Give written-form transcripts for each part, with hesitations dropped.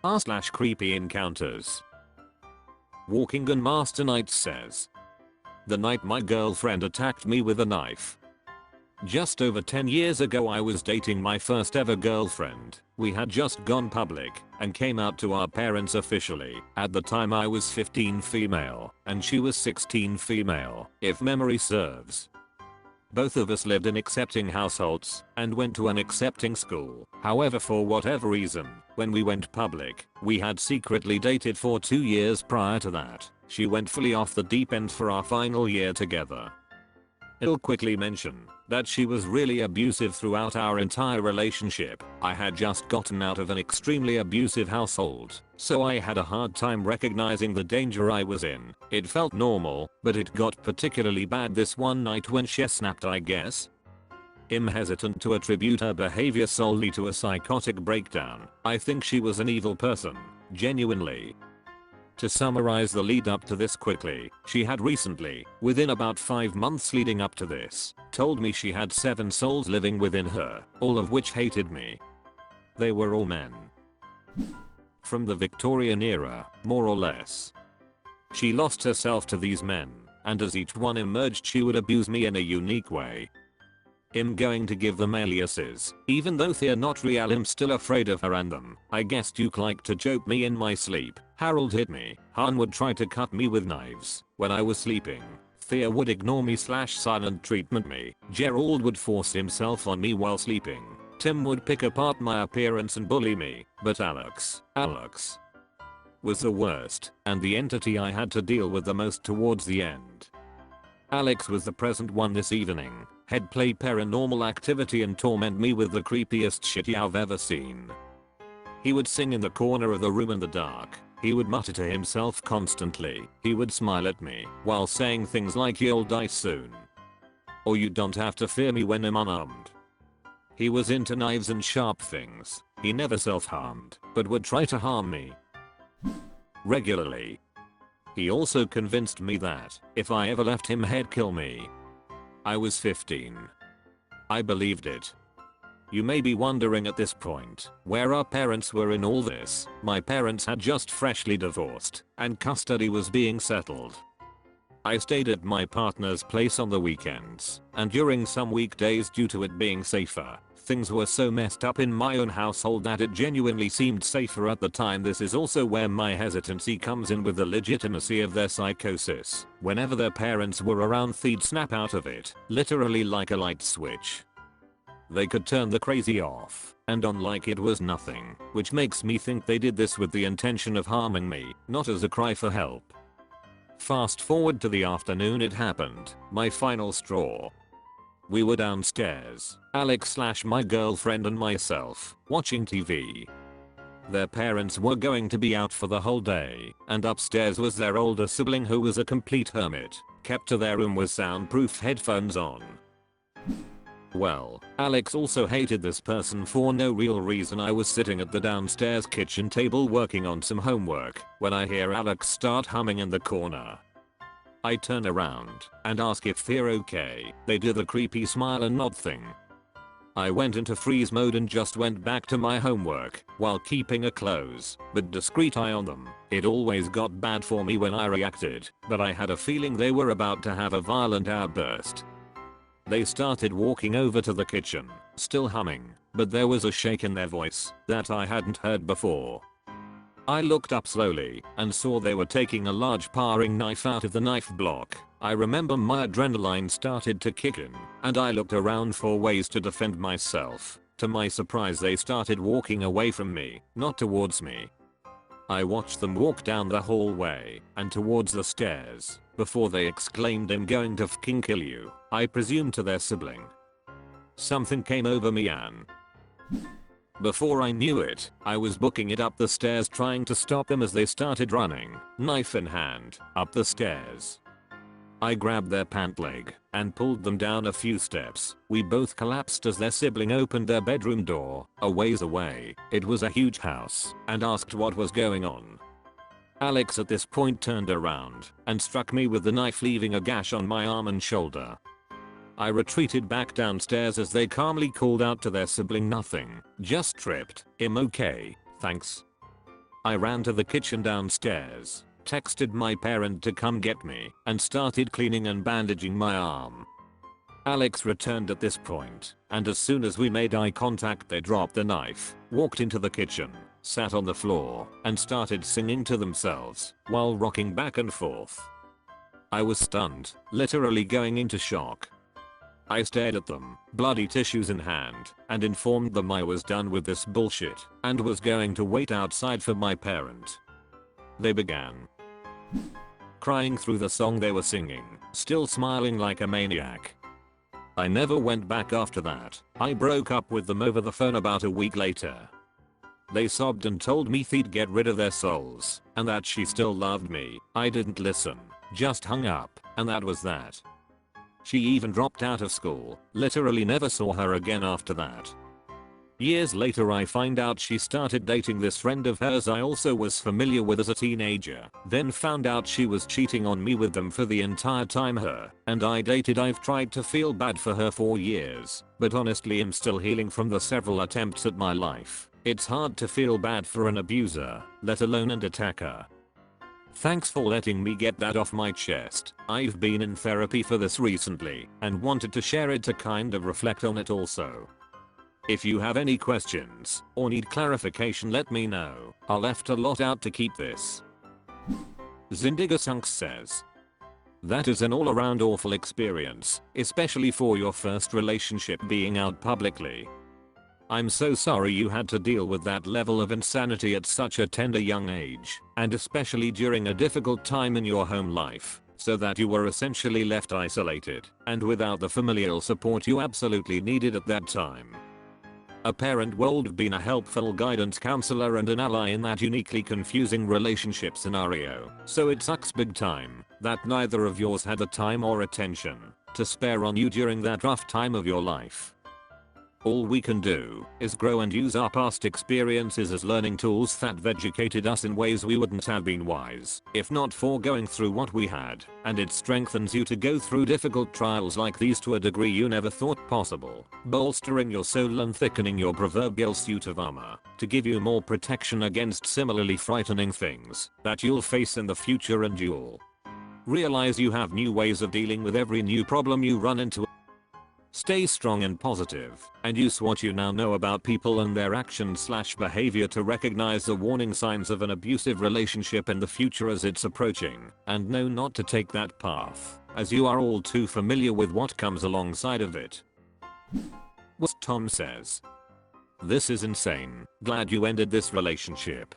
r/creepyencounters. Walking on Master Knight says, the night my girlfriend attacked me with a knife. Just over 10 years ago I was dating my first ever girlfriend. We had just gone public and came out to our parents officially. At the time I was 15 female and she was 16 female, if memory serves. Both of us lived in accepting households and went to an accepting school. However, for whatever reason, when we went public, we had secretly dated for 2 years prior to that. She went fully off the deep end for our final year together. I'll quickly mention that she was really abusive throughout our entire relationship. I had just gotten out of an extremely abusive household, so I had a hard time recognizing the danger I was in. It felt normal, but it got particularly bad this one night when she snapped, I guess. I'm hesitant to attribute her behavior solely to a psychotic breakdown. I think she was an evil person, genuinely. To summarize the lead up to this quickly, she had recently, within about 5 months leading up to this, told me she had 7 souls living within her, all of which hated me. They were all men. From the Victorian era, more or less. She lost herself to these men, and as each one emerged she would abuse me in a unique way. I'm going to give them aliases. Even though they're not real, I'm still afraid of her and them. I guess Duke liked to joke me in my sleep. Harold hit me. Han would try to cut me with knives when I was sleeping. Thea would ignore me / silent treatment me. Gerald would force himself on me while sleeping. Tim would pick apart my appearance and bully me. But Alex was the worst and the entity I had to deal with the most towards the end. Alex was the present one this evening. He'd play paranormal activity and torment me with the creepiest shit I've ever seen. He would sing in the corner of the room in the dark. He would mutter to himself constantly. He would smile at me while saying things like "You'll die soon." Or "You don't have to fear me when I'm unarmed." He was into knives and sharp things. He never self-harmed, but would try to harm me regularly. He also convinced me that if I ever left him he'd kill me. I was 15. I believed it. You may be wondering at this point where our parents were in all this. My parents had just freshly divorced and custody was being settled. I stayed at my partner's place on the weekends, and during some weekdays, due to it being safer, things were so messed up in my own household that it genuinely seemed safer at the time. This is also where my hesitancy comes in with the legitimacy of their psychosis. Whenever their parents were around, they'd snap out of it, literally like a light switch. They could turn the crazy off and on like it was nothing, which makes me think they did this with the intention of harming me, not as a cry for help. Fast forward to the afternoon it happened, my final straw. We were downstairs, Alex / my girlfriend and myself, watching TV. Their parents were going to be out for the whole day, and upstairs was their older sibling who was a complete hermit, kept to their room with soundproof headphones on. Well, Alex also hated this person for no real reason. I was sitting at the downstairs kitchen table working on some homework when I hear Alex start humming in the corner. I turn around and ask if they're okay. They do the creepy smile and nod thing. I went into freeze mode and just went back to my homework while keeping a close but discreet eye on them. It always got bad for me when I reacted, but I had a feeling they were about to have a violent outburst. They started walking over to the kitchen, still humming, but there was a shake in their voice that I hadn't heard before. I looked up slowly and saw they were taking a large paring knife out of the knife block. I remember my adrenaline started to kick in, and I looked around for ways to defend myself. To my surprise, they started walking away from me, not towards me. I watched them walk down the hallway and towards the stairs before they exclaimed, "I'm going to fucking kill you," I presume to their sibling. Something came over me and before I knew it, I was booking it up the stairs trying to stop them as they started running, knife in hand, up the stairs. I grabbed their pant leg and pulled them down a few steps. We both collapsed as their sibling opened their bedroom door, a ways away. It was a huge house, and asked what was going on. Alex at this point turned around and struck me with the knife, leaving a gash on my arm and shoulder. I retreated back downstairs as they calmly called out to their sibling, "Nothing, just tripped. I'm okay, thanks." I ran to the kitchen downstairs, texted my parent to come get me, and started cleaning and bandaging my arm. Alex returned at this point, and as soon as we made eye contact they dropped the knife, walked into the kitchen, sat on the floor, and started singing to themselves while rocking back and forth. I was stunned, literally going into shock. I stared at them, bloody tissues in hand, and informed them I was done with this bullshit and was going to wait outside for my parent. They began crying through the song they were singing, still smiling like a maniac. I never went back after that. I broke up with them over the phone about a week later. They sobbed and told me they'd get rid of their souls, and that she still loved me. I didn't listen, just hung up, and that was that. She even dropped out of school, literally never saw her again after that. Years later I find out she started dating this friend of hers I also was familiar with as a teenager, then found out she was cheating on me with them for the entire time her and I dated. I've tried to feel bad for her for years, but honestly I'm still healing from the several attempts at my life. It's hard to feel bad for an abuser, let alone an attacker. Thanks for letting me get that off my chest. I've been in therapy for this recently and wanted to share it to kind of reflect on it also. If you have any questions or need clarification let me know. I left a lot out to keep this. Zindigasunks says, that is an all-around awful experience, especially for your first relationship being out publicly. I'm so sorry you had to deal with that level of insanity at such a tender young age, and especially during a difficult time in your home life, so that you were essentially left isolated and without the familial support you absolutely needed at that time. A parent would have been a helpful guidance counselor and an ally in that uniquely confusing relationship scenario, so it sucks big time that neither of yours had the time or attention to spare on you during that rough time of your life. All we can do is grow and use our past experiences as learning tools that educated us in ways we wouldn't have been wise if not for going through what we had, and it strengthens you to go through difficult trials like these to a degree you never thought possible, bolstering your soul and thickening your proverbial suit of armor to give you more protection against similarly frightening things that you'll face in the future, and you'll realize you have new ways of dealing with every new problem you run into. Stay strong and positive, and use what you now know about people and their actions/behavior to recognize the warning signs of an abusive relationship in the future as it's approaching, and know not to take that path, as you are all too familiar with what comes alongside of it. What Tom says. This is insane, glad you ended this relationship.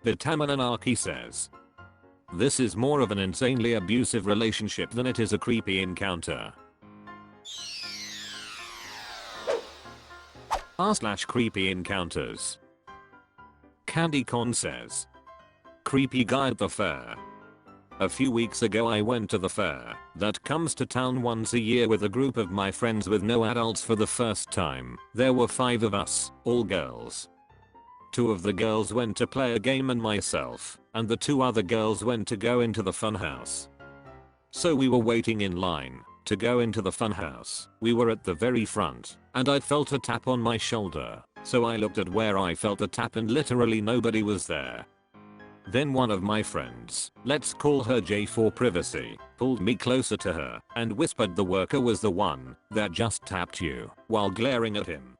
Vitaminanarchy says. This is more of an insanely abusive relationship than it is a creepy encounter. r/creepy encounters. CandyCon says, creepy guy at the fair. A few weeks ago I went to the fair that comes to town once a year with a group of my friends with no adults for the first time. There were 5 of us, all girls. 2 of the girls went to play a game and myself, and the 2 other girls went to go into the funhouse. So we were waiting in line to go into the funhouse. We were at the very front, and I felt a tap on my shoulder, so I looked at where I felt the tap and literally nobody was there. Then one of my friends, let's call her J for privacy, pulled me closer to her and whispered the worker was the one that just tapped you, while glaring at him.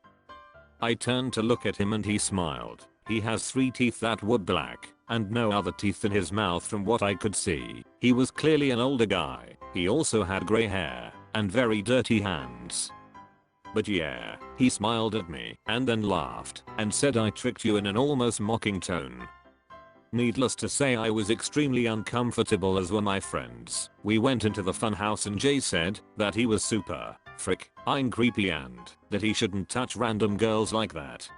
I turned to look at him and he smiled. He has 3 teeth that were black, and no other teeth in his mouth from what I could see. He was clearly an older guy. He also had grey hair and very dirty hands. But yeah, he smiled at me and then laughed and said I tricked you in an almost mocking tone. Needless to say I was extremely uncomfortable, as were my friends. We went into the funhouse and Jay said that he was super I'm creepy and that he shouldn't touch random girls like that.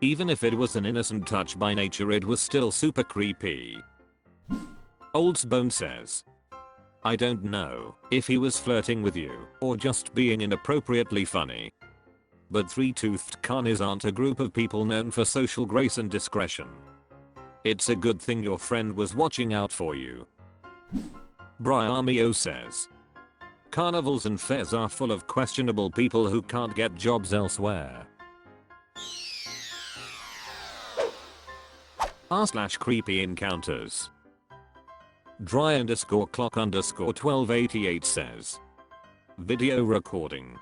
Even if it was an innocent touch by nature, it was still super creepy. Oldsbone says, I don't know if he was flirting with you or just being inappropriately funny. But 3-toothed carnies aren't a group of people known for social grace and discretion. It's a good thing your friend was watching out for you. Briamio says, carnivals and fairs are full of questionable people who can't get jobs elsewhere. r/creepyencounters. Dry_clock_1288 says. Video recording.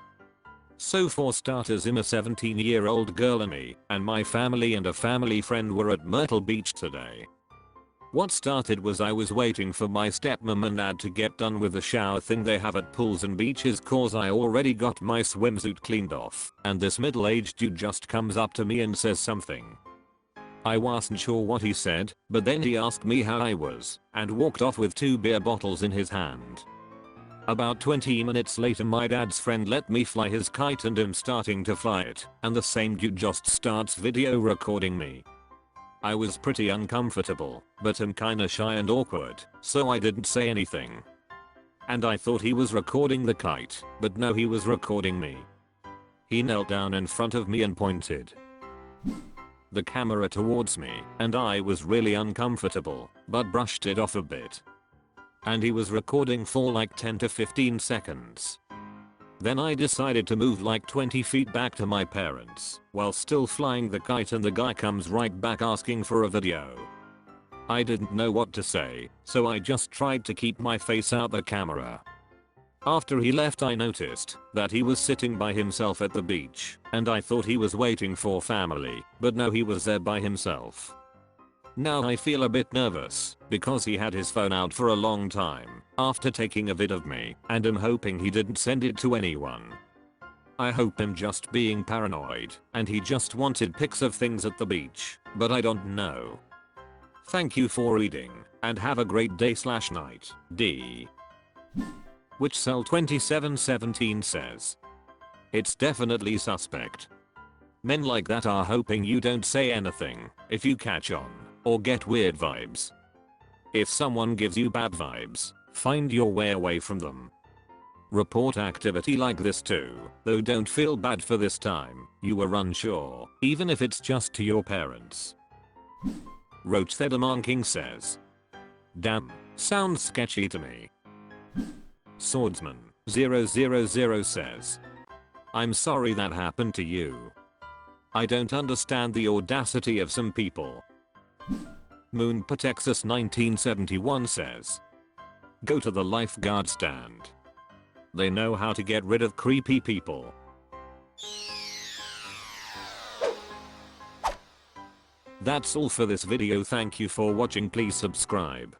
So for starters, I'm a 17-year-old girl and me and my family and a family friend were at Myrtle Beach today. What started was I was waiting for my stepmom and dad to get done with the shower thing they have at pools and beaches cause I already got my swimsuit cleaned off and this middle-aged dude just comes up to me and says something. I wasn't sure what he said, but then he asked me how I was and walked off with 2 beer bottles in his hand. About 20 minutes later my dad's friend let me fly his kite and I'm starting to fly it and the same dude just starts video recording me. I was pretty uncomfortable, but I'm kinda shy and awkward, so I didn't say anything. And I thought he was recording the kite, but no, he was recording me. He knelt down in front of me and pointed the camera towards me, and I was really uncomfortable, but brushed it off a bit. And he was recording for like 10 to 15 seconds. Then I decided to move like 20 feet back to my parents while still flying the kite and the guy comes right back asking for a video. I didn't know what to say, so I just tried to keep my face out the camera. After he left I noticed that he was sitting by himself at the beach and I thought he was waiting for family, but no, he was there by himself. Now I feel a bit nervous because he had his phone out for a long time after taking a vid of me and I'm hoping he didn't send it to anyone. I hope I'm just being paranoid and he just wanted pics of things at the beach, but I don't know. Thank you for reading and have a great day/night, D. Which Cell 2717 says. It's definitely suspect. Men like that are hoping you don't say anything if you catch on or get weird vibes. If someone gives you bad vibes, find your way away from them. Report activity like this too, though don't feel bad for this time you were unsure, even if it's just to your parents. Roach Thedamanking says. Damn, sounds sketchy to me. Swordsman 000 says. I'm sorry that happened to you. I don't understand the audacity of some people. Moon Texas 1971 says. Go to the lifeguard stand. They know how to get rid of creepy people. That's all for this video. Thank you for watching. Please subscribe.